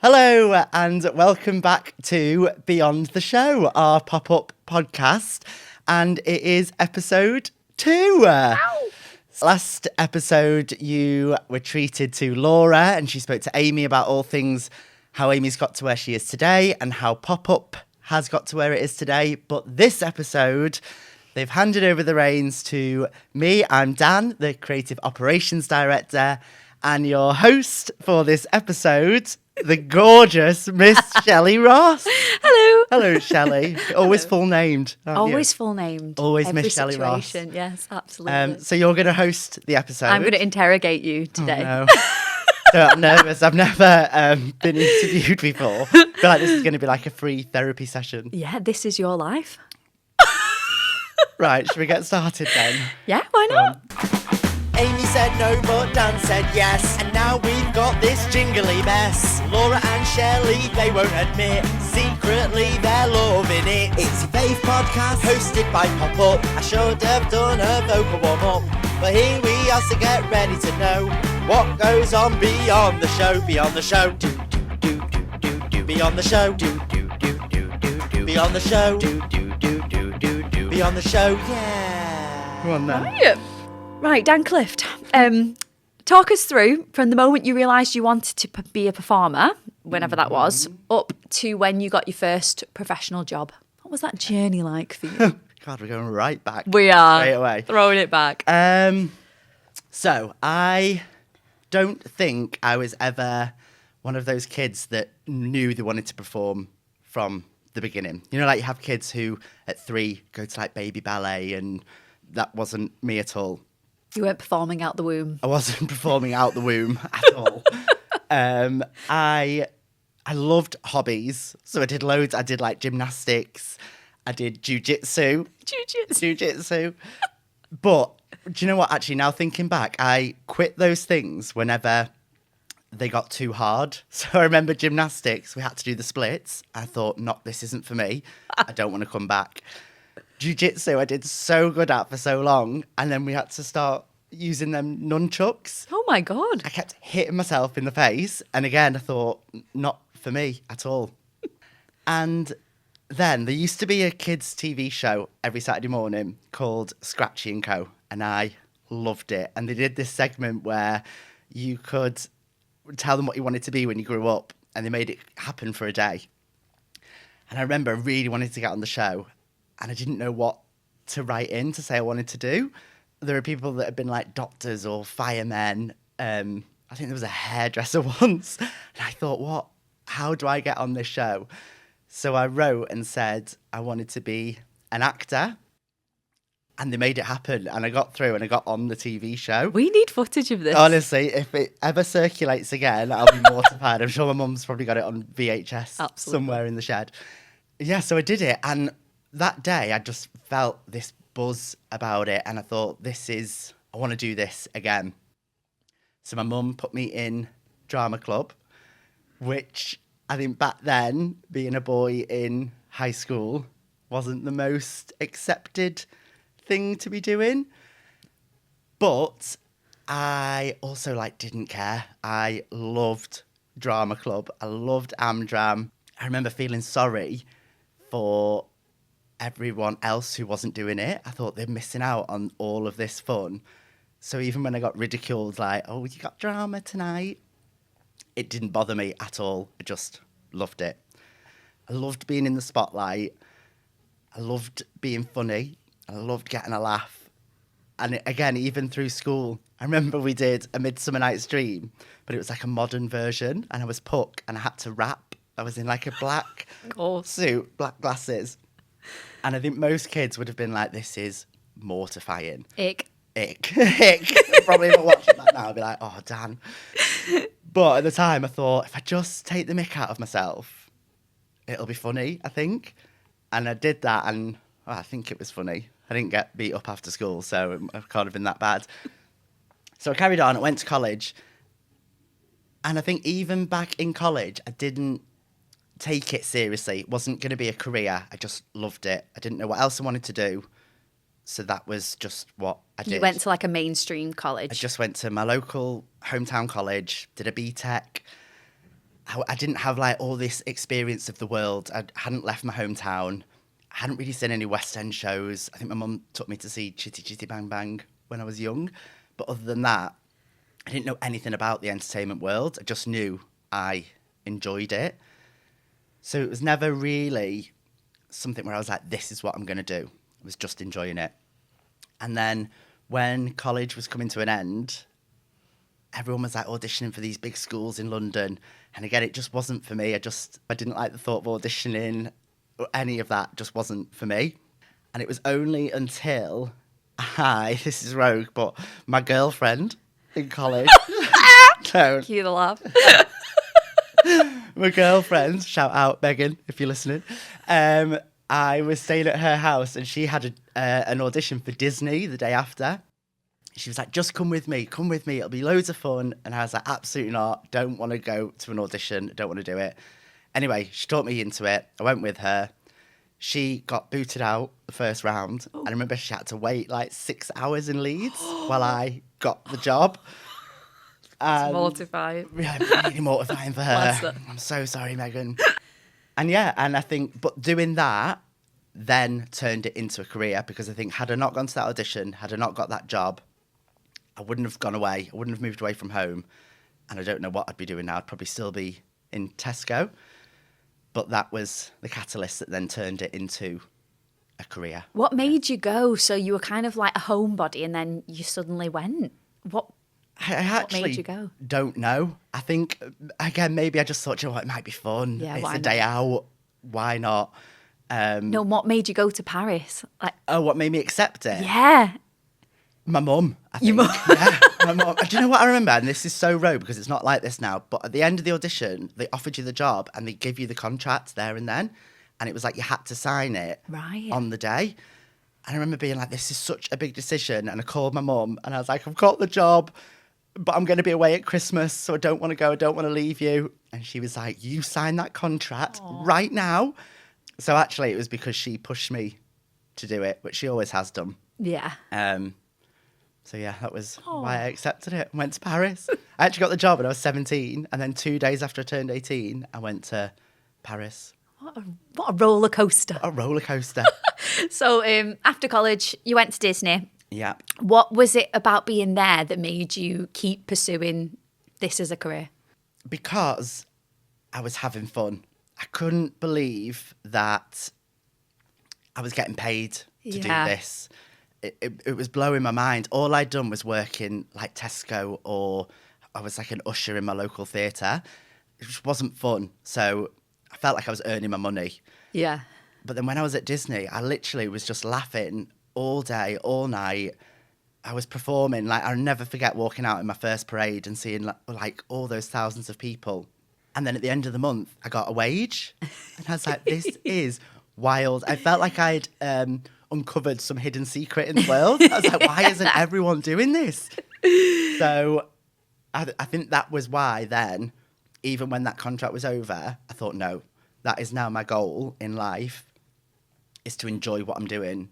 Hello and welcome back to Beyond the Show, our pop-up podcast, and it is episode 2. Ow. Last episode you were treated to Laura and she spoke to Amy about all things, how Amy's got to where she is today and how pop-up has got to where it is today. But this episode, they've handed over the reins to me. I'm Dan, the Creative Operations Director, and your host for this episode, the gorgeous Miss Shelley Ross. Hello. Hello, Shelley. Always full named. Always full named. Always Miss Shelley Ross. Yes, absolutely. So you're going to host the episode. I'm going to interrogate you today. Oh, no. So I'm nervous. I've never been interviewed before. I feel like this is going to be like a free therapy session. Yeah, this is your life. Right, should we get started then? Yeah, why not? Amy said no, but Dan said yes. And now we've got this jingly mess. Laura and Shelley, they won't admit. Secretly, they're loving it. It's your fave podcast, hosted by Pop-Up. I should have done a vocal warm-up. But here we are, so get ready to know what goes on beyond the show. Beyond the show. Do, do, do, do, do, do. Beyond the show. Do, do, do, do, do, do. Beyond the show. Do, do, do, do, do, do. Beyond the show. Yeah. Come on then. Right, Dan Clift, talk us through from the moment you realised you wanted to be a performer, whenever that was, up to when you got your first professional job. What was that journey like for you? God, we're going right back. We are. Straight away. Throwing it back. So I don't think I was ever one of those kids that knew they wanted to perform from the beginning. You know, like you have kids who at 3 go to like baby ballet, and that wasn't me at all. You weren't performing out the womb. I wasn't performing out the womb at all. I loved hobbies. So I did loads. I did like gymnastics. I did jiu-jitsu. Jiu-jitsu. But do you know what? Actually, now thinking back, I quit those things whenever they got too hard. So I remember gymnastics. We had to do the splits. I thought, no, this isn't for me. I don't want to come back. Jiu-jitsu I did so good at for so long, and then we had to start using them nunchucks. Oh my God. I kept hitting myself in the face, and again I thought, not for me at all. And then there used to be a kids TV show every Saturday morning called Scratchy & Co, and I loved it. And they did this segment where you could tell them what you wanted to be when you grew up, and they made it happen for a day. And I remember I really wanted to get on the show, and I didn't know what to write in to say I wanted to do. There were people that had been like doctors or firemen. I think there was a hairdresser once. And I thought, how do I get on this show? So I wrote and said I wanted to be an actor. And they made it happen. And I got through and I got on the TV show. We need footage of this. Honestly, if it ever circulates again, I'll be mortified. I'm sure my mum's probably got it on VHS somewhere in the shed. Yeah, so I did it. And that day, I just felt this buzz about it, and I thought, I want to do this again. So my mum put me in drama club, which I think back then, being a boy in high school, wasn't the most accepted thing to be doing. But I also didn't care. I loved drama club. I loved Amdram. I remember feeling sorry for everyone else who wasn't doing it. I thought they're missing out on all of this fun. So even when I got ridiculed, oh, you got drama tonight, it didn't bother me at all. I just loved it. I loved being in the spotlight. I loved being funny. I loved getting a laugh. And again, even through school, I remember we did A Midsummer Night's Dream, but it was like a modern version, and I was Puck, and I had to rap. I was in like a black suit, black glasses. And I think most kids would have been like, this is mortifying. Ick. Probably not watching that now. I'd be like, oh, Dan. But at the time, I thought, if I just take the mick out of myself, it'll be funny, I think. And I did that, and I think it was funny. I didn't get beat up after school, so it can't have been that bad. So I carried on. I went to college. And I think even back in college, I didn't take it seriously. It wasn't going to be a career. I just loved it. I didn't know what else I wanted to do. So that was just what I did. You went to like a mainstream college? I just went to my local hometown college, did a BTEC, I didn't have like all this experience of the world. I hadn't left my hometown. I hadn't really seen any West End shows. I think my mum took me to see Chitty Chitty Bang Bang when I was young. But other than that, I didn't know anything about the entertainment world. I just knew I enjoyed it. So it was never really something where I was like, this is what I'm going to do. I was just enjoying it. And then when college was coming to an end, everyone was like auditioning for these big schools in London. And again, it just wasn't for me. I didn't like the thought of auditioning or any of that, just wasn't for me. And it was only until this is rogue, but my girlfriend in college. Cue the laugh. My girlfriend, shout out Megan if you're listening. I was staying at her house and she had an audition for Disney the day after. She was like, just come with me, it'll be loads of fun. And I was like, absolutely not, don't want to go to an audition, don't want to do it. Anyway, she talked me into it. I went with her. She got booted out the first round. And I remember she had to wait like 6 hours in Leeds while I got the job. It's mortifying. Yeah, really mortifying for her. I'm so sorry, Megan. And I think, but doing that then turned it into a career, because I think had I not gone to that audition, had I not got that job, I wouldn't have gone away. I wouldn't have moved away from home. And I don't know what I'd be doing now. I'd probably still be in Tesco. But that was the catalyst that then turned it into a career. What made you go? So you were kind of like a homebody and then you suddenly went. I actually made you go? Don't know. I think, again, maybe I just thought, you know what, it might be fun. Yeah, it's a day out. Why not? No, what made you go to Paris? What made me accept it? Yeah. My mum, I think. Your mum? Yeah, my mum. Do you know what I remember? And this is so rogue because it's not like this now. But at the end of the audition, they offered you the job and they give you the contract there and then. And it was like you had to sign it on the day. And I remember being like, this is such a big decision. And I called my mum and I was like, I've got the job, but I'm going to be away at Christmas, so I don't want to go. I don't want to leave you. And she was like, you sign that contract right now. So actually, it was because she pushed me to do it, which she always has done. Yeah. So yeah, that was why I accepted it and went to Paris. I actually got the job when I was 17, and then 2 days after I turned 18, I went to Paris. What a roller coaster. A roller coaster. So after college, you went to Disney. Yeah. What was it about being there that made you keep pursuing this as a career? Because I was having fun. I couldn't believe that I was getting paid to do this. It was blowing my mind. All I'd done was work in like Tesco, or I was like an usher in my local theatre. It just wasn't fun. So I felt like I was earning my money. Yeah. But then when I was at Disney, I literally was just laughing all day, all night. I was performing. Like, I'll never forget walking out in my first parade and seeing like all those thousands of people. And then at the end of the month, I got a wage. And I was like, this is wild. I felt like I'd uncovered some hidden secret in the world. I was like, why isn't everyone doing this? So I think that was why then, even when that contract was over, I thought, no, that is now my goal in life, is to enjoy what I'm doing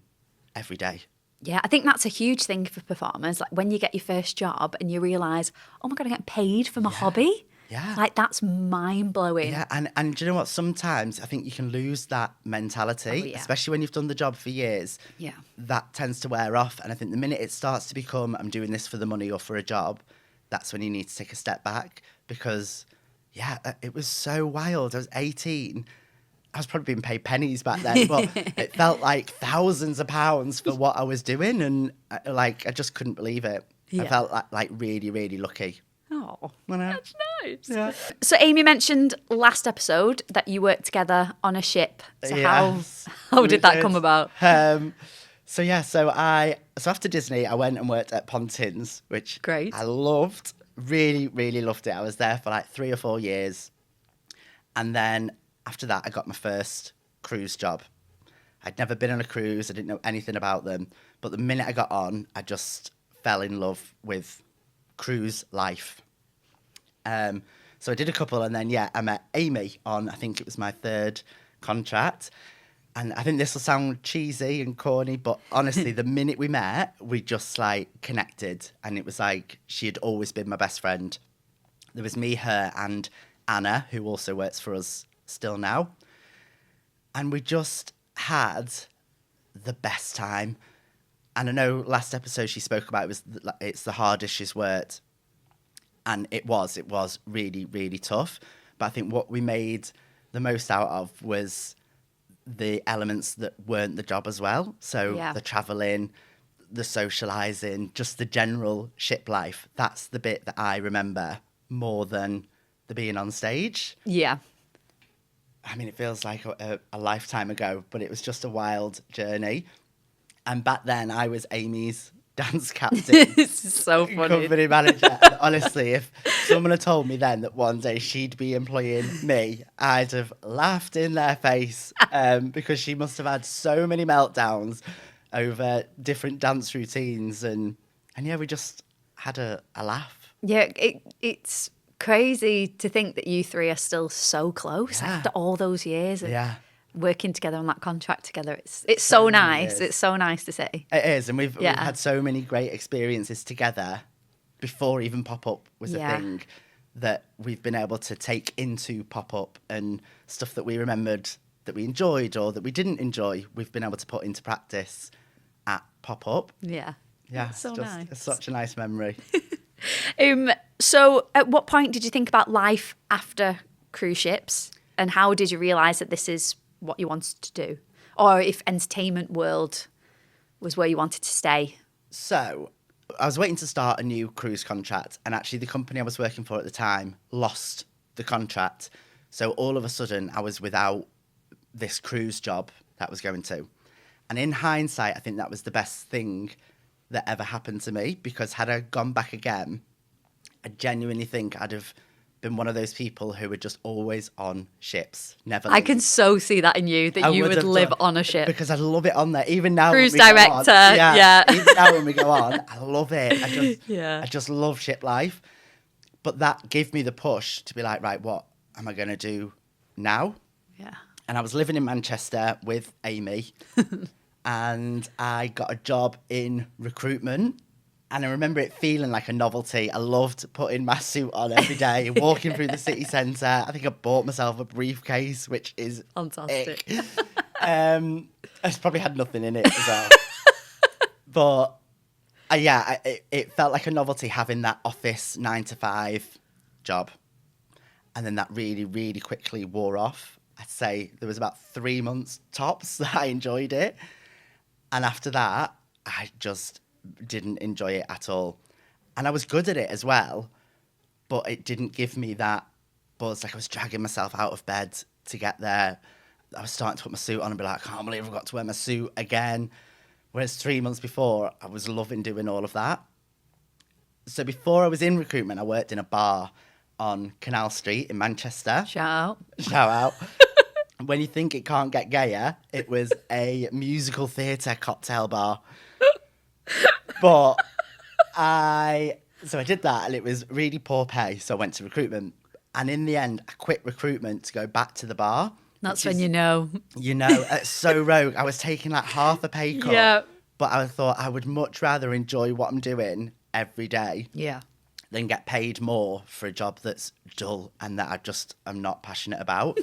every day. Yeah, I think that's a huge thing for performers. Like when you get your first job and you realise, oh my God, I get paid for my hobby. Yeah. Like that's mind blowing. Yeah, and do you know what? Sometimes I think you can lose that mentality, especially when you've done the job for years. Yeah. That tends to wear off. And I think the minute it starts to become, I'm doing this for the money or for a job, that's when you need to take a step back. Because, it was so wild. I was 18. I was probably being paid pennies back then, but it felt like thousands of pounds for what I was doing. And I just couldn't believe it. Yeah. I felt like really, really lucky. Oh, that's nice. Yeah. So Amy mentioned last episode that you worked together on a ship. So yes, how did that come about? So after Disney, I went and worked at Pontins, which Great. I loved. Really, really loved it. I was there for like 3 or 4 years. And then after that, I got my first cruise job. I'd never been on a cruise. I didn't know anything about them. But the minute I got on, I just fell in love with cruise life. So I did a couple, and then I met Amy on, I think it was my 3rd contract. And I think this will sound cheesy and corny, but honestly, the minute we met, we just like connected, and it was like she had always been my best friend. There was me, her, and Anna, who also works for us still now. And we just had the best time. And I know last episode she spoke about it's the hardest she's worked. And it was really, really tough. But I think what we made the most out of was the elements that weren't the job as well. So the travelling, the socialising, just the general ship life. That's the bit that I remember more than the being on stage. Yeah. I mean, it feels like a lifetime ago, but it was just a wild journey. And back then, I was Amy's dance captain. It's so funny. Company manager. And honestly, if someone had told me then that one day she'd be employing me, I'd have laughed in their face because she must have had so many meltdowns over different dance routines. And yeah, we just had a laugh. Yeah, it's crazy to think that you three are still so close after all those years of working together on that contract together. It's so nice. Years. It's so nice to see. It is, and we've had so many great experiences together before even pop-up was a thing that we've been able to take into pop-up, and stuff that we remembered that we enjoyed or that we didn't enjoy, we've been able to put into practice at pop-up. Yeah. Yeah, so it's nice. It's such a nice memory. So at what point did you think about life after cruise ships, and how did you realise that this is what you wanted to do, or if entertainment world was where you wanted to stay? So I was waiting to start a new cruise contract, and actually the company I was working for at the time lost the contract. So all of a sudden I was without this cruise job that I was going to. And in hindsight, I think that was the best thing that ever happened to me, because had I gone back again, I genuinely think I'd have been one of those people who were just always on ships, never leave. I can so see that in you, that you would live on a ship. Because I love it on there. Even now, cruise director, even now when we go on, I love it. I just love ship life. But that gave me the push to be like, right, what am I going to do now? Yeah. And I was living in Manchester with Amy, and I got a job in recruitment. And I remember it feeling like a novelty. I loved putting my suit on every day, walking through the city centre. I think I bought myself a briefcase, which is fantastic. It's probably had nothing in it as well. But it felt like a novelty having that office 9-to-5 job. And then that really, really quickly wore off. I'd say there was about 3 months tops that I enjoyed it. And after that, I just didn't enjoy it at all. And I was good at it as well, but it didn't give me that buzz. Like, I was dragging myself out of bed to get there. I was starting to put my suit on and be like, I can't believe I've got to wear my suit again. Whereas 3 months before, I was loving doing all of that. So before I was in recruitment, I worked in a bar on Canal Street in Manchester. Shout out. When you think it can't get gayer, it was a musical theatre cocktail bar. But I did that, and it was really poor pay, so I went to recruitment. And in the end, I quit recruitment to go back to the bar. That's when you know. It's so rogue. I was taking like half a pay cut, but I thought I would much rather enjoy what I'm doing every day than get paid more for a job that's dull and that I'm not passionate about.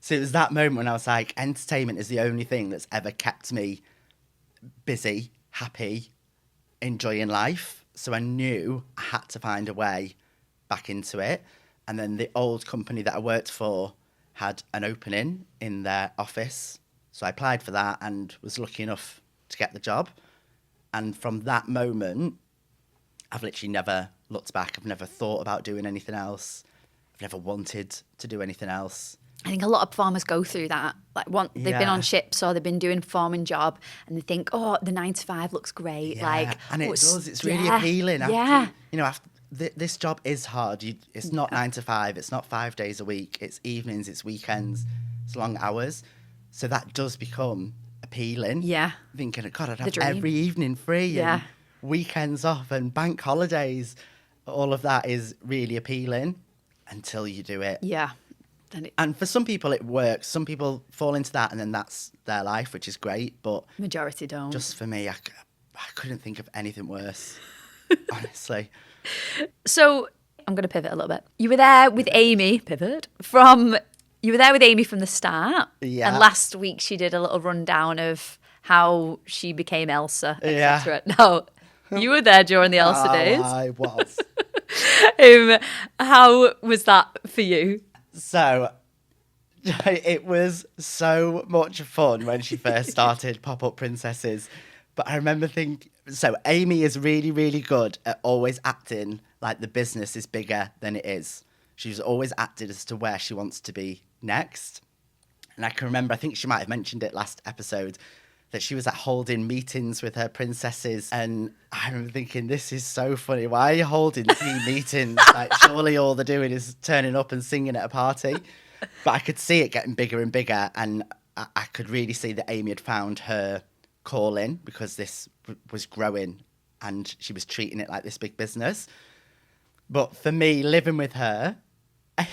So it was that moment when I was like, entertainment is the only thing that's ever kept me busy, happy, enjoying life. So I knew I had to find a way back into it. And then the old company that I worked for had an opening in their office. So I applied for that and was lucky enough to get the job. And from that moment, I've literally never looked back. I've never thought about doing anything else. I've never wanted to do anything else. I think a lot of performers go through that. Like, they've been on ships or they've been doing a performing job, and they think, oh, the 9-to-5 looks great. Yeah, and it does. It's really appealing. This job is hard. It's not 9-to-5. It's not 5 days a week. It's evenings. It's weekends. It's long hours. So that does become appealing. Yeah. Thinking, God, I'd have every evening free and weekends off and bank holidays. All of that is really appealing until you do it. Yeah. And for some people it works. Some people fall into that and then that's their life, which is great. But majority don't. Just for me, I couldn't think of anything worse, honestly. So I'm going to pivot a little bit. You were there with Amy, you were there with Amy from the start. Yeah. And last week she did a little rundown of how she became Elsa, etc. Yeah. No, you were there during the Elsa days. I was. How was that for you? So, it was so much fun when she first started Pop-Up Princesses. But I remember thinking, so Amy is really, really good at always acting like the business is bigger than it is. She's always acted as to where she wants to be next. And I can remember, I think she might have mentioned it last episode, that she was at holding meetings with her princesses. And I remember thinking, this is so funny. Why are you holding team meetings? Like, surely all they're doing is turning up and singing at a party. But I could see it getting bigger and bigger. And I could really see that Amy had found her calling, because this was growing and she was treating it like this big business. But for me, living with her,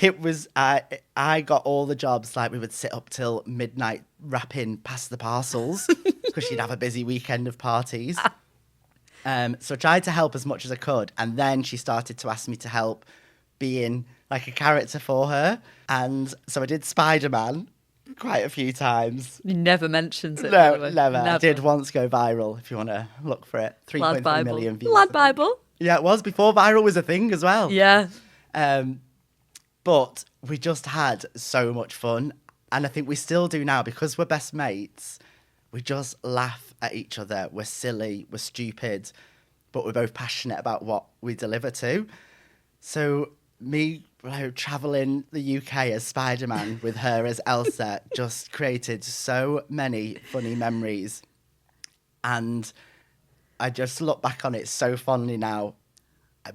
it was, I got all the jobs. Like, we would sit up till midnight wrapping past the parcels because she'd have a busy weekend of parties. So I tried to help as much as I could. And then she started to ask me to help being like a character for her. And so I did Spider-Man quite a few times. You never mentions it. No, never. I did once go viral, if you want to look for it. 3.3 million views. Lad Bible. Yeah, it was before viral was a thing as well. Yeah. But we just had so much fun. And I think we still do now, because we're best mates. We just laugh at each other. We're silly, we're stupid, but we're both passionate about what we deliver to. So me travelling the UK as Spider-Man with her as Elsa just created so many funny memories. And I just look back on it so fondly now,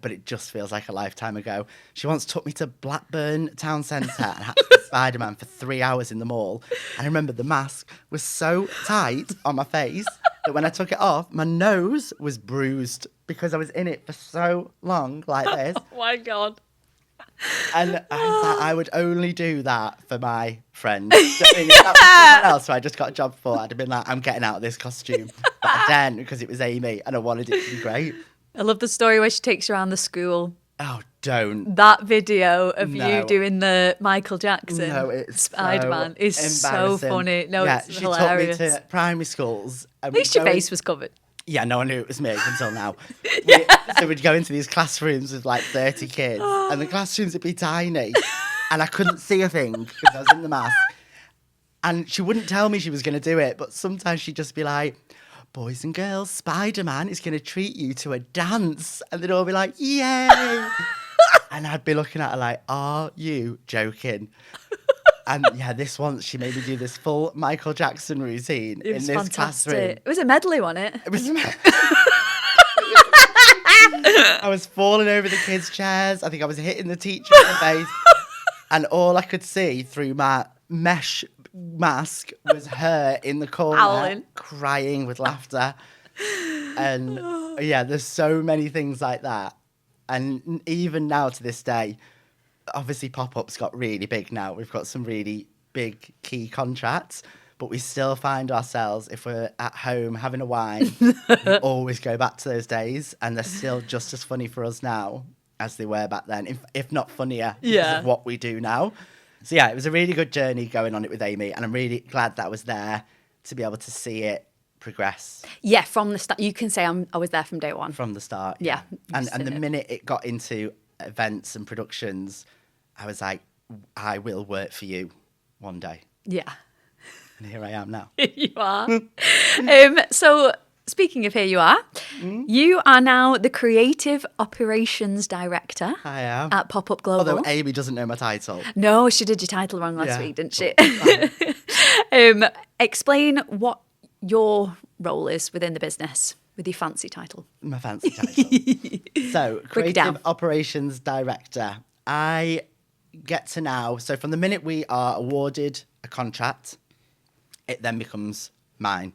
but it just feels like a lifetime ago. She once took me to Blackburn Town Centre and had to be Spider-Man for 3 hours in the mall. And I remember the mask was so tight on my face that when I took it off, my nose was bruised because I was in it for so long like this. Oh my God. And I would only do that for my friend. If that was someone else who I just got a job for, I'd have been like, I'm getting out of this costume. But I didn't, because it was Amy and I wanted it to be great. I love the story where she takes you around the school. Oh, don't. That video of you doing the Michael Jackson Spider-Man is so funny. No, yeah, it's hilarious. She took me to primary schools. At least your face was covered. Yeah, no one knew it was me until now. Yeah. So we'd go into these classrooms with like 30 kids, and the classrooms would be tiny, and I couldn't see a thing because I was in the mask. And she wouldn't tell me she was going to do it, but sometimes she'd just be like, boys and girls, Spider-Man is going to treat you to a dance. And they'd all be like, yay. And I'd be looking at her like, are you joking? And yeah, this once she made me do this full Michael Jackson routine in this fantastic. classroom. It was a medley, wasn't it? It was I was falling over the kids' chairs. I think I was hitting the teacher in the face. And all I could see through my mesh mask was her in the corner howling, crying with laughter. And yeah, there's so many things like that. And even now to this day, obviously Pop-Up's got really big now. We've got some really big key contracts, but we still find ourselves, if we're at home having a wine, we always go back to those days, and they're still just as funny for us now as they were back then, if not funnier, because of what we do now. So yeah, it was a really good journey going on it with Amy, and I'm really glad that I was there to be able to see it progress. Yeah, from the start. You can say I was there from day one. From the start. Yeah. And the minute it got into events and productions, I was like, I will work for you one day. Yeah. And here I am now. You are. So speaking of here you are, you are now the Creative Operations Director. I am. At Pop-Up Global. Although Amy doesn't know my title. No, she did your title wrong last week, didn't she? Explain what your role is within the business with your fancy title. My fancy title. So, Creative Operations Director. I get to now, so from the minute we are awarded a contract, it then becomes mine.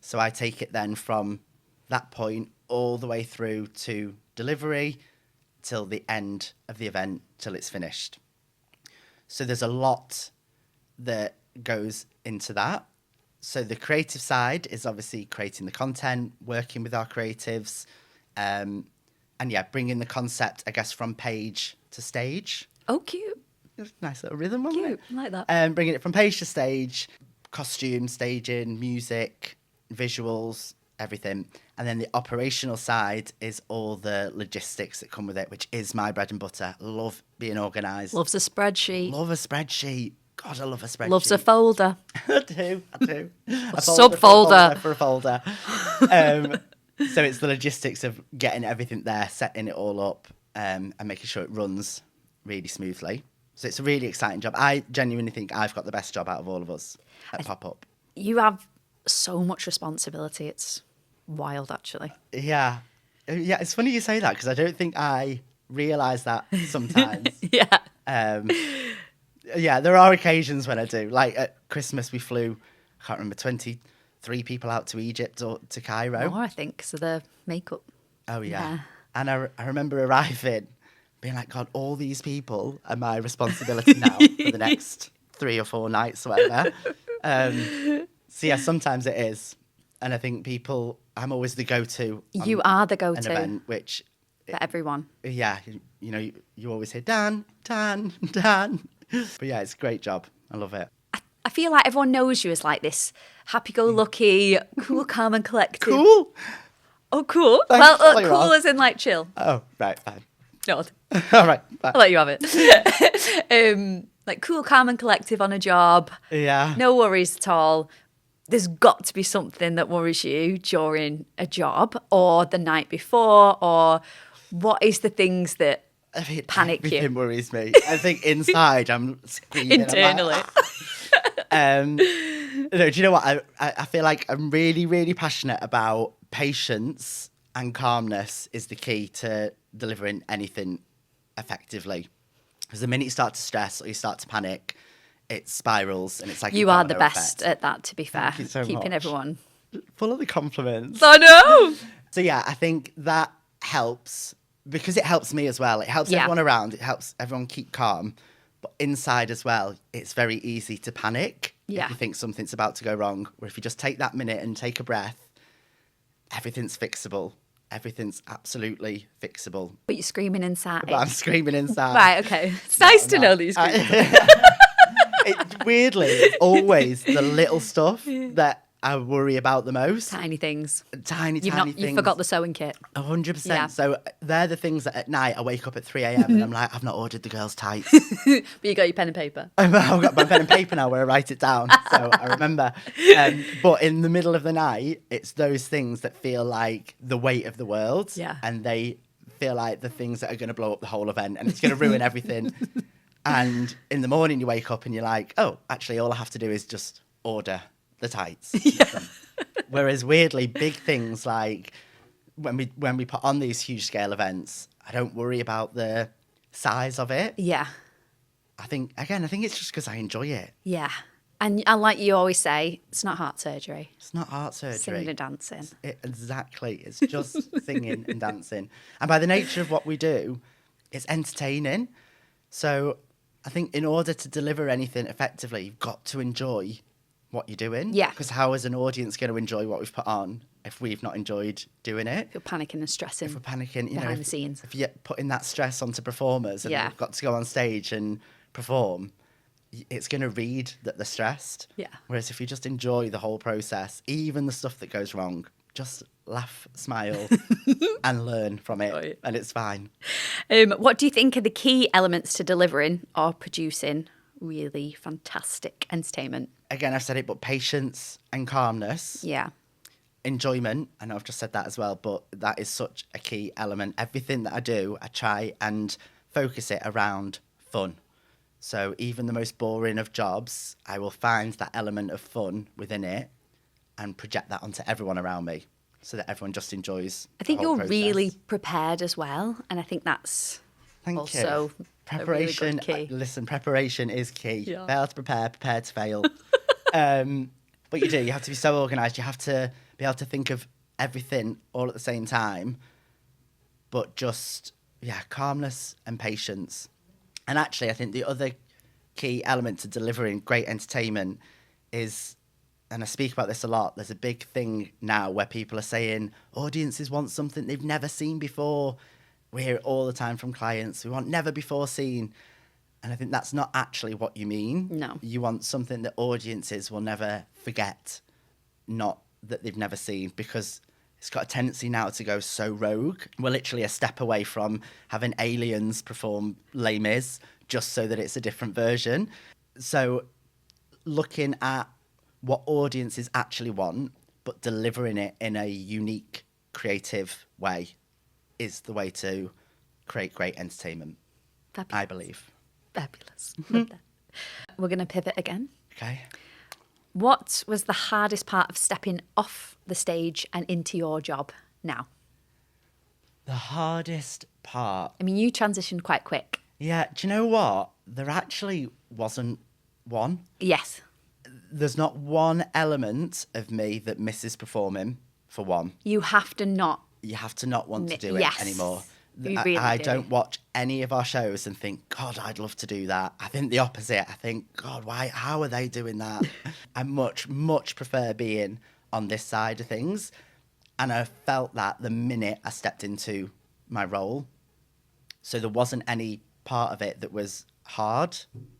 So I take it then from that point all the way through to delivery till the end of the event, till it's finished. So there's a lot that goes into that. So the creative side is obviously creating the content, working with our creatives, and yeah, bringing the concept, I guess, from page to stage. Oh, cute. Nice little rhythm, wasn't Cute. it? I like that. Bringing it from page to stage, costume, staging, music, visuals, everything. And then the operational side is all the logistics that come with it, which is my bread and butter. Love being organised. Loves a spreadsheet. Love a spreadsheet. God, I love a spreadsheet. Loves a folder. I do. A Subfolder. For a folder. So it's the logistics of getting everything there, setting it all up, and making sure it runs really smoothly. So it's a really exciting job. I genuinely think I've got the best job out of all of us at Pop-Up. You have so much responsibility. It's wild, actually. Yeah. Yeah, it's funny you say that because I don't think I realise that sometimes. Yeah. Yeah, there are occasions when I do. Like at Christmas, we flew, I can't remember, 23 people out to Egypt or to Cairo. More, I think, because of the makeup. Oh, yeah. Yeah. And I remember arriving, being like, God, all these people are my responsibility now for the next 3 or 4 nights or whatever. So, yeah, sometimes it is. And I think I'm always the go-to. You are the An go-to event, which, for everyone. yeah, you know, you always hear, Dan. But yeah, it's a great job. I love it. I feel like everyone knows you as like this happy-go-lucky, cool, calm and collected. Cool. Oh, cool. Thanks, Well, You're cool on. as in like chill. Oh, right, fine. Nod. All right, fine. I'll let you have it. Like cool, calm and collective on a job. Yeah. No worries at all. There's got to be something that worries you during a job or the night before, or what is the things that I mean, panic you? everything worries me. I think inside I'm screaming. Internally. No, do you know what? I feel like I'm really, really passionate about patience, and calmness is the key to delivering anything effectively. Because the minute you start to stress or you start to panic, it spirals and it's like You are the best at that, to be fair. Thank you so Keeping much. everyone. Full of the compliments. I know. So yeah, I think that helps because it helps me as well. It helps Yeah. everyone around. It helps everyone keep calm. But inside as well, it's very easy to panic Yeah. if you think something's about to go wrong. Or if you just take that minute and take a breath, everything's fixable. Everything's absolutely fixable. But you're screaming inside. But I'm screaming inside. Right, okay. It's nice to know these. Weirdly, it's always the little stuff that I worry about the most. Tiny things. Tiny You things. forgot the sewing kit. 100%. Yeah. So they're the things that at night I wake up at 3 a.m. and I'm like, I've not ordered the girls' tights. But you got your pen and paper. I've got my pen and paper now where I write it down. So I remember. But in the middle of the night, it's those things that feel like the weight of the world. Yeah. And they feel like the things that are going to blow up the whole event and it's going to ruin everything. And in the morning you wake up and you're like, oh, actually all I have to do is just order the tights. Yeah. Whereas weirdly, big things like when we put on these huge scale events, I don't worry about the size of it. Yeah. I think it's just because I enjoy it. Yeah. And like you always say, it's not heart surgery. It's not art surgery. Singing and dancing. Exactly. It's just singing and dancing. And by the nature of what we do, it's entertaining. So I think in order to deliver anything effectively, you've got to enjoy what you're doing. Yeah. Because how is an audience going to enjoy what we've put on if we've not enjoyed doing it? If you're panicking and stressing. If we're panicking, behind the scenes. If you're putting that stress onto performers and Yeah. they've got to go on stage and perform, it's going to read that they're stressed. Yeah. Whereas if you just enjoy the whole process, even the stuff that goes wrong, just laugh, smile, and learn from it, Right. and it's fine. What do you think are the key elements to delivering or producing really fantastic entertainment? Again, I've said it, but patience and calmness, Yeah. enjoyment. I know I've just said that as well, but that is such a key element. Everything that I do, I try and focus it around fun. So even the most boring of jobs, I will find that element of fun within it and project that onto everyone around me so that everyone just enjoys I think the whole you're process. really prepared as well. And I think that's Thank also you. a really Preparation, good key. listen, preparation is key. Yeah. Fail to prepare, prepare to fail. But you do, you have to be so organised. You have to be able to think of everything all at the same time. But just, calmness and patience. And actually, I think the other key element to delivering great entertainment is, and I speak about this a lot, there's a big thing now where people are saying audiences want something they've never seen before. We hear it all the time from clients. We want never before seen. And I think that's not actually what you mean. No. You want something that audiences will never forget, not that they've never seen, because it's got a tendency now to go so rogue. We're literally a step away from having aliens perform Les Mis just so that it's a different version. So looking at what audiences actually want, but delivering it in a unique, creative way is the way to create great entertainment, Fabulous. I believe. Fabulous. Love that. We're going to pivot again. Okay. What was the hardest part of stepping off the stage and into your job now? The hardest part. I mean, you transitioned quite quick. Yeah, do you know what? There actually wasn't one. Yes. There's not one element of me that misses performing, for one. You have to not. You have to not want to do it Yes. anymore. You really I do. don't watch any of our shows and think, God, I'd love to do that. I think the opposite. I think, God, how are they doing that? I much, much prefer being on this side of things. And I felt that the minute I stepped into my role. So there wasn't any part of it that was hard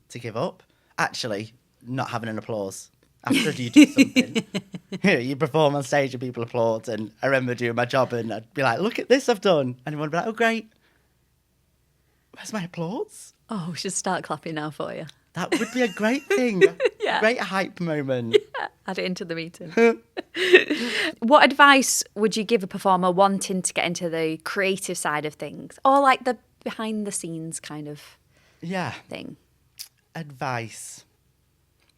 to give up. Actually, not having an applause after you do something. You perform on stage and people applaud, and I remember doing my job and I'd be like, look at this I've done, and everyone would be like, oh great, where's my applause? Oh, we should start clapping now for you. That would be a great thing. Yeah. Great hype moment. Add it into the meeting. What advice would you give a performer wanting to get into the creative side of things, or like the behind the scenes kind of Yeah. thing? Advice.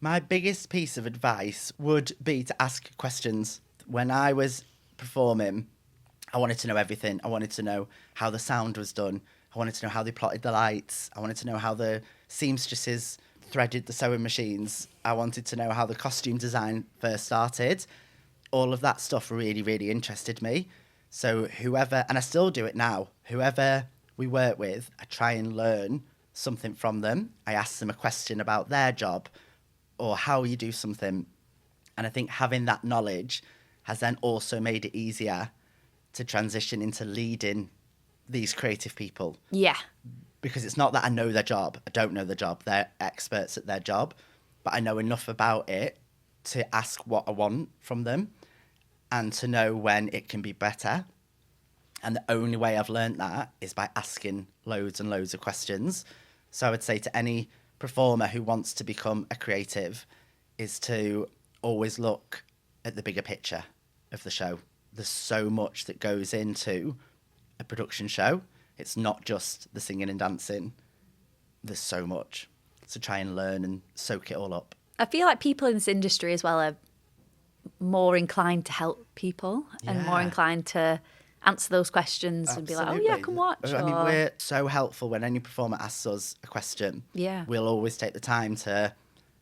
My biggest piece of advice would be to ask questions. When I was performing, I wanted to know everything. I wanted to know how the sound was done. I wanted to know how they plotted the lights. I wanted to know how the seamstresses threaded the sewing machines. I wanted to know how the costume design first started. All of that stuff really, really interested me. So whoever, and I still do it now, whoever we work with, I try and learn something from them. I ask them a question about their job or how you do something. And I think having that knowledge has then also made it easier to transition into leading these creative people. Yeah. Because it's not that I know their job. I don't know their job. They're experts at their job. But I know enough about it to ask what I want from them and to know when it can be better. And the only way I've learned that is by asking loads and loads of questions. So I would say to any performer who wants to become a creative is to always look at the bigger picture of the show. There's so much that goes into a production show. It's not just the singing and dancing. There's so much. So try and learn and soak it all up. I feel like people in this industry as well are more inclined to help people and more Yeah. inclined to answer those questions and be like, oh yeah, come watch. I mean, or- we're so helpful when any performer asks us a question. Yeah. We'll always take the time to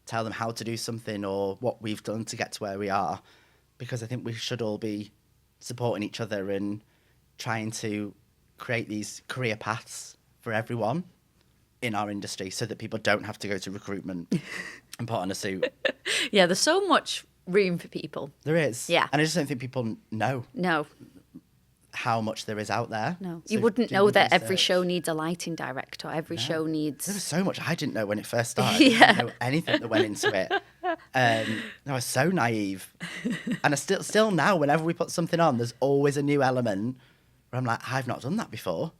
tell them how to do something or what we've done to get to where we are, because I think we should all be supporting each other and trying to create these career paths for everyone in our industry so that people don't have to go to recruitment and put on a suit. Yeah, there's so much room for people. There is. Yeah. And I just don't think people know No, how much there is out there. no. So You wouldn't do know the that every research. show needs a lighting director. Every show There was needs... so much I didn't know when it first started. Yeah. I didn't know anything that went into it. I was so naive. And I still now, whenever we put something on, there's always a new element where I'm like, I've not done that before.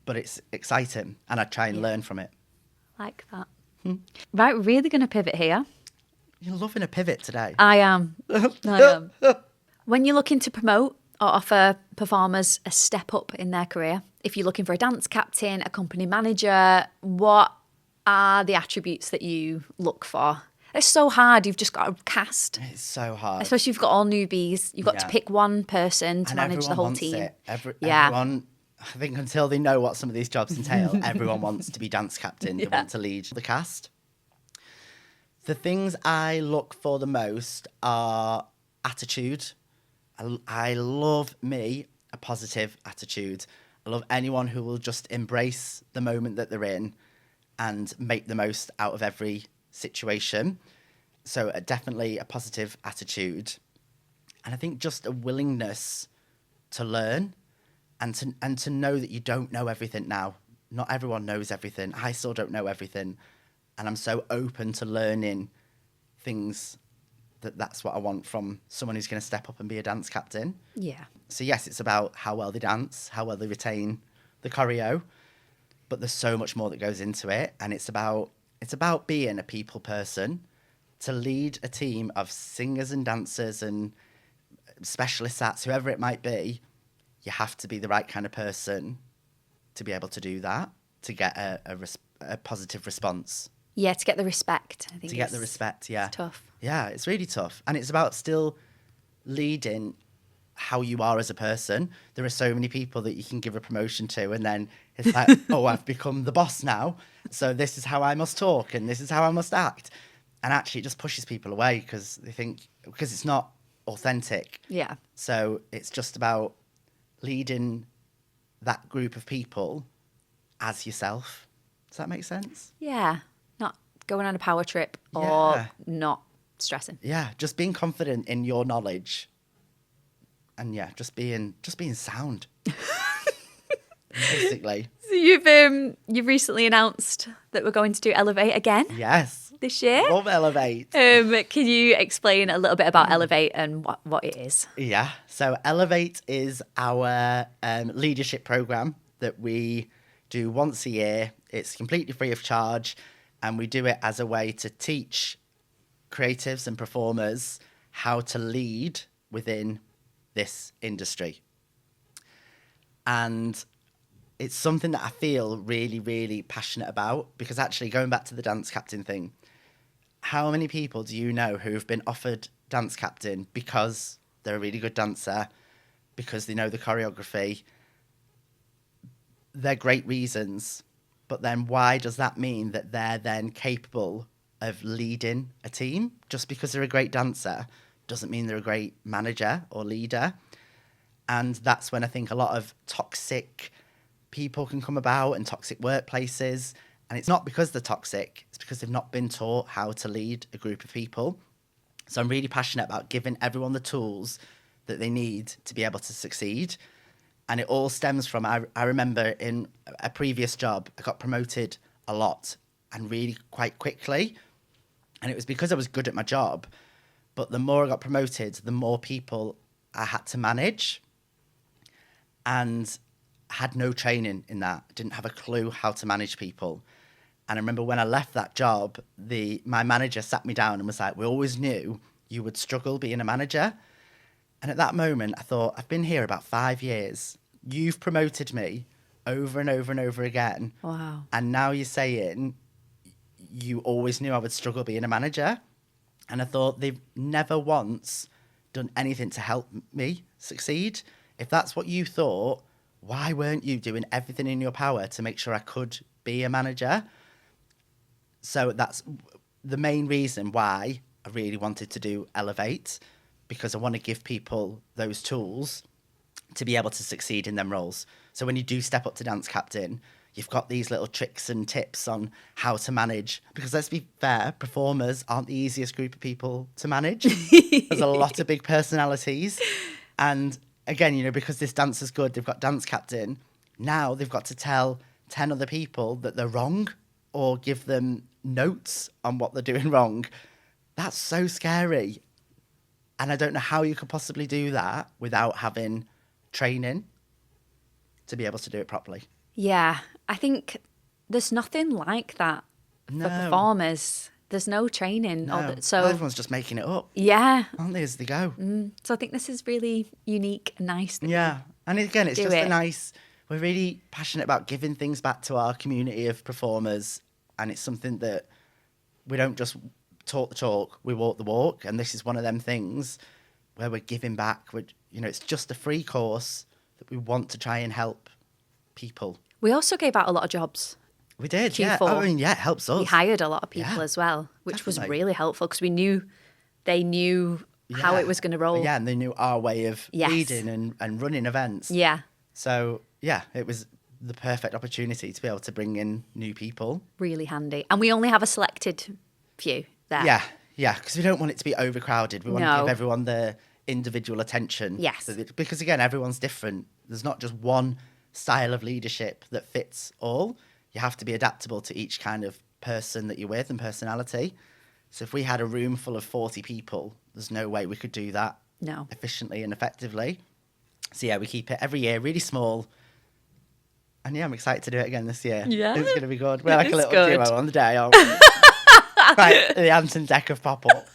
But it's exciting, and I try and learn from it. Like that. Right, we're really going to pivot here. You're loving a pivot today. I am. I am. When you're looking to promote or offer performers a step up in their career, if you're looking for a dance captain, a company manager, what are the attributes that you look for? It's so hard. You've just got to cast. It's so hard. Especially if you've got all newbies. You've got to Yeah. pick one person to And manage the everyone whole wants team. it. Yeah. Everyone, I think until they know what some of these jobs entail, everyone wants to be dance captain. They Yeah. want to lead the cast. The things I look for the most are attitude. I love a positive attitude. I love anyone who will just embrace the moment that they're in and make the most out of every situation. So definitely a positive attitude. And I think just a willingness to learn. and to know that you don't know everything now. Not everyone knows everything. I still don't know everything, and I'm so open to learning things. That's what I want from someone who's going to step up and be a dance captain. Yeah. So yes, it's about how well they dance, how well they retain the choreo, but there's so much more that goes into it, and it's about being a people person. To lead a team of singers and dancers and specialist acts, whoever it might be, you have to be the right kind of person to be able to do that, to get a positive response. Yeah, to get the respect. I think To get the respect, yeah. It's tough. Yeah, it's really tough. And it's about still leading how you are as a person. There are so many people that you can give a promotion to, and then it's like, oh, I've become the boss now, so this is how I must talk and this is how I must act. And actually it just pushes people away because it's not authentic. Yeah. So it's just about leading that group of people as yourself. Does that make sense? Yeah. Not going on a power trip or Yeah. not stressing. Yeah, just being confident in your knowledge. And yeah, just being sound. Basically. So you've recently announced that we're going to do Elevate again Yes. this year. Love Elevate. Can you explain a little bit about Elevate and what it is? Yeah. So Elevate is our leadership program that we do once a year. It's completely free of charge, and we do it as a way to teach creatives and performers how to lead within this industry. And it's something that I feel really, really passionate about, because actually, going back to the dance captain thing, how many people do you know who have been offered dance captain because they're a really good dancer, because they know the choreography? They're great reasons, but then why does that mean that they're then capable of leading a team? Just because they're a great dancer doesn't mean they're a great manager or leader. And that's when I think a lot of toxic people can come about, and toxic workplaces. And it's not because they're toxic, it's because they've not been taught how to lead a group of people. So I'm really passionate about giving everyone the tools that they need to be able to succeed. And it all stems from, I remember in a previous job, I got promoted a lot and really quite quickly. And it was because I was good at my job. But the more I got promoted, the more people I had to manage. And had no training in that. Didn't have a clue how to manage people. And I remember when I left that job, my manager sat me down and was like, we always knew you would struggle being a manager. And at that moment, I thought, I've been here about 5 years. You've promoted me over and over and over again. Wow. And now you're saying you always knew I would struggle being a manager. And I thought, they've never once done anything to help me succeed. If that's what you thought, why weren't you doing everything in your power to make sure I could be a manager? So that's the main reason why I really wanted to do Elevate, because I want to give people those tools to be able to succeed in them roles. So when you do step up to dance captain, you've got these little tricks and tips on how to manage. Because let's be fair, performers aren't the easiest group of people to manage. There's a lot of big personalities. And again, because this dance is good, they've got dance captain. Now they've got to tell 10 other people that they're wrong, or give them notes on what they're doing wrong. That's so scary. And I don't know how you could possibly do that without having training to be able to do it properly. Yeah, I think there's nothing like that for performers. There's no training. No. So everyone's just making it up. Yeah. Aren't they, as they go? So I think this is really unique and nice. Yeah. And again, it's do just it. We're really passionate about giving things back to our community of performers. And it's something that we don't just talk the talk, we walk the walk. And this is one of them things where we're giving back. It's just a free course that we want to try and help people. We also gave out a lot of jobs. We did, Q4. yeah. I mean, yeah, it helps us. We hired a lot of people as well, which was really helpful because they knew how it was going to roll. Yeah, and they knew our way of leading and running events. Yeah. So, yeah, it was the perfect opportunity to be able to bring in new people. Really handy. And we only have a selected few there. Yeah, because we don't want it to be overcrowded. We want to give everyone the individual attention. Yes. Because again, everyone's different. There's not just one style of leadership that fits all. You have to be adaptable to each kind of person that you're with and personality. So if we had a room full of 40 people, there's no way we could do that efficiently and effectively. So yeah, we keep it every year really small. And yeah, I'm excited to do it again this year. Yeah. It's going to be good. We're like a little good. duo on the day, aren't we? Like the Anton Deck of pop-up.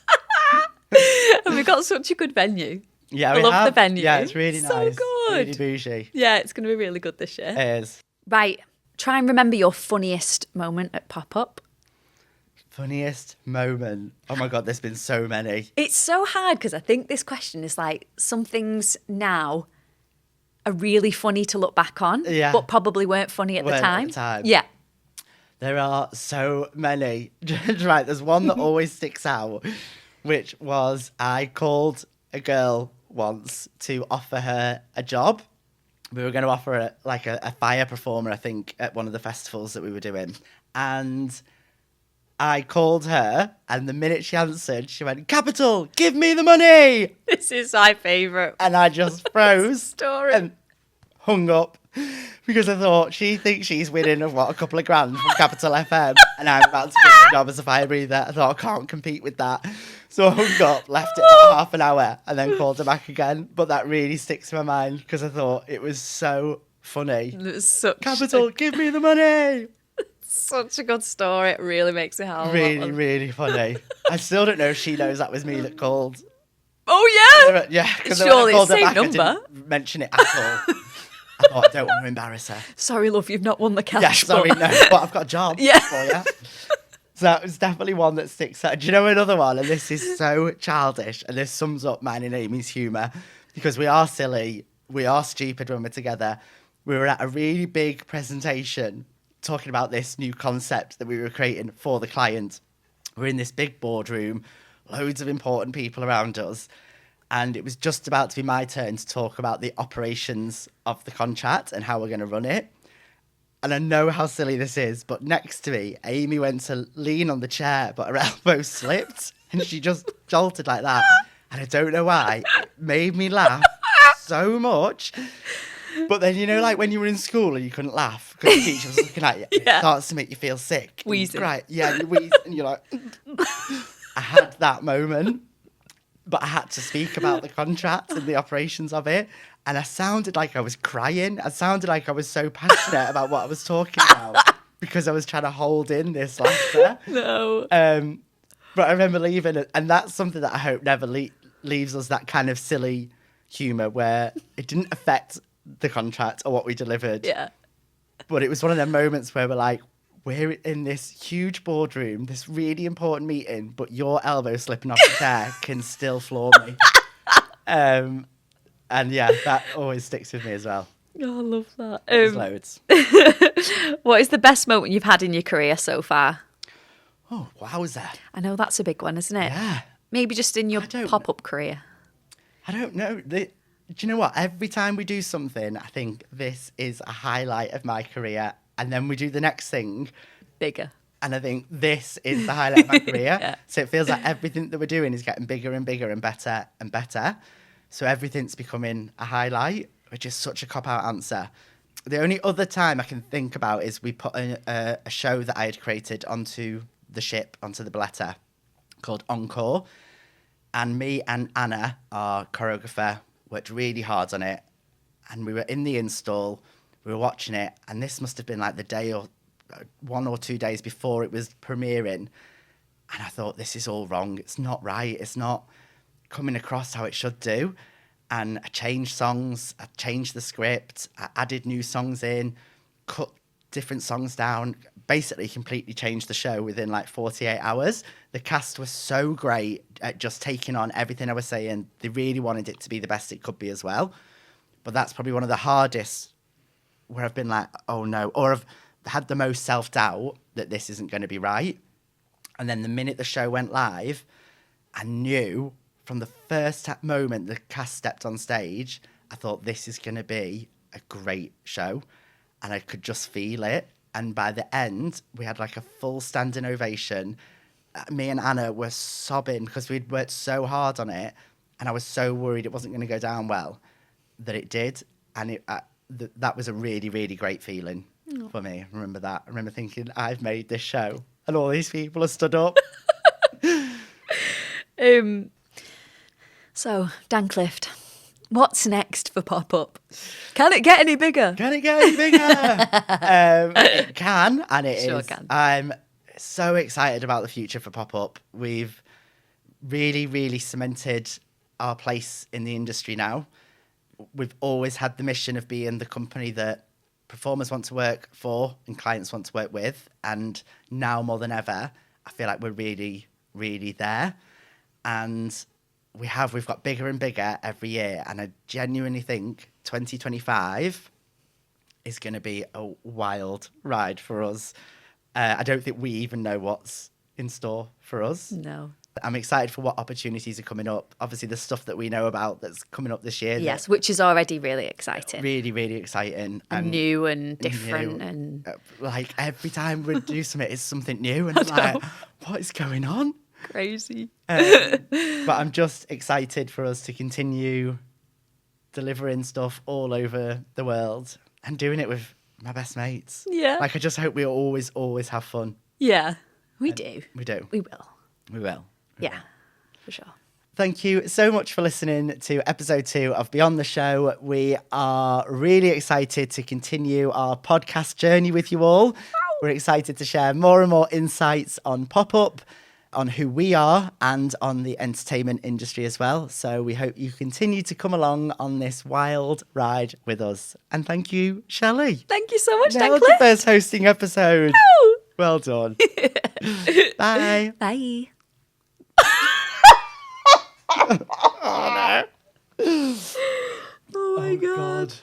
And we've got such a good venue. Yeah, I love the venue. Yeah, it's really so nice. Good. Really bougie. Yeah, it's going to be really good this year. It is. Right. Try and remember your funniest moment at pop-up. Funniest moment. Oh my God, there's been so many. It's so hard because I think this question is like some things now are really funny to look back on, but probably weren't funny at the time. Yeah. There are so many. Right, there's one that always sticks out, which was I called a girl once to offer her a job. We were going to offer her like a fire performer, I think, at one of the festivals that we were doing. And I called her, and the minute she answered, she went, "Capital, give me the money!" This is my favourite. And I just froze story. And hung up because I thought, she thinks she's winning a couple of grand from Capital FM, and I'm about to get a job as a fire breather. I thought, I can't compete with that. So I hung up, left it for half an hour, and then called her back again. But that really sticks in my mind because I thought it was so funny. It was such Capital, give me the money! Such a good story. It really makes me howl. Really, really funny. I still don't know if she knows that was me that called. Oh, yeah? Yeah, because surely when I it's called her same back, number. I didn't mention it at all. I thought, I don't want to embarrass her. Sorry, love, you've not won the cash. Yeah, sorry, no, but I've got a job Yeah. for you. So that was definitely one that sticks out. Do you know another one? And this is so childish, and this sums up mine and Amy's humour, because we are silly, we are stupid when we're together. We were at a really big presentation talking about this new concept that we were creating for the client. We're in this big boardroom, loads of important people around us, and it was just about to be my turn to talk about the operations of the contract and how we're going to run it. And I know how silly this is, but next to me, Amy went to lean on the chair, but her elbow slipped and she just jolted like that. And I don't know why. It made me laugh so much. But then, you know, like when you were in school and you couldn't laugh because the teacher was looking at you, it starts to make you feel sick. Wheezing. Right, yeah, you wheeze and you're like... I had that moment, but I had to speak about the contract and the operations of it. And I sounded like I was crying. I sounded like I was so passionate about what I was talking about because I was trying to hold in this laughter. No. But I remember leaving it, and that's something that I hope never leaves us, that kind of silly humour where it didn't affect the contract or what we delivered. Yeah. But it was one of them moments where we're like, we're in this huge boardroom, this really important meeting, but your elbow slipping off the chair can still floor me. And yeah, that always sticks with me as well. Oh, I love that. There's loads. What is the best moment you've had in your career so far? Oh, wowzer. I know that's a big one, isn't it? Yeah. Maybe just in your pop-up career. I don't know. Do you know what? Every time we do something, I think this is a highlight of my career. And then we do the next thing. Bigger. And I think this is the highlight of my career. Yeah. So it feels like everything that we're doing is getting bigger and bigger and better and better. So everything's becoming a highlight, which is such a cop-out answer. The only other time I can think about is we put a show that I had created onto the ship, onto the Balletta, called Encore. And me and Anna, our choreographer, worked really hard on it. And we were in the install, we were watching it, and this must have been like the day or 1 or 2 days before it was premiering. And I thought, this is all wrong. It's not right. It's not coming across how it should do. And I changed songs, I changed the script, I added new songs in, cut different songs down, basically completely changed the show within like 48 hours. The cast was so great at just taking on everything I was saying. They really wanted it to be the best it could be as well. But that's probably one of the hardest where I've been like, oh no, or I've had the most self-doubt that this isn't going to be right. And then the minute the show went live, I knew from the first moment the cast stepped on stage, I thought this is going to be a great show. And I could just feel it. And by the end, we had like a full standing ovation. Me and Anna were sobbing because we'd worked so hard on it. And I was so worried it wasn't going to go down well that it did. And that was a really, really great feeling for me. I remember that. I remember thinking, I've made this show and all these people have stood up. So, Dan Clift, what's next for Pop-Up? Can it get any bigger? Can it get any bigger? It can, and it Sure is. can. I'm so excited about the future for Pop-Up. We've really, really cemented our place in the industry now. We've always had the mission of being the company that performers want to work for and clients want to work with. And now more than ever, I feel like we're really, really there. And we've got bigger and bigger every year. And I genuinely think 2025 is going to be a wild ride for us. I don't think we even know what's in store for us. No. I'm excited for what opportunities are coming up. Obviously, the stuff that we know about that's coming up this year. Yes, which is already really exciting. Really, really exciting. And new and different. New. And like every time we do something, it's something new. And I'm like, what is going on? crazy. But I'm just excited for us to continue delivering stuff all over the world and doing it with my best mates. Yeah. Like, I just hope we always have fun. Yeah, we do. We do. We will. We will. Yeah, for sure. Thank you so much for listening to episode 2 of Beyond the Show. We are really excited to continue our podcast journey with you all. We're excited to share more and more insights on Pop-Up, on who we are, and on the entertainment industry as well. So we hope you continue to come along on this wild ride with us. And thank you, Shelley. Thank you so much, Dan Nailed the Clift. first hosting episode. Woo! Well done. Bye. Bye. Oh, no. Oh my God. God.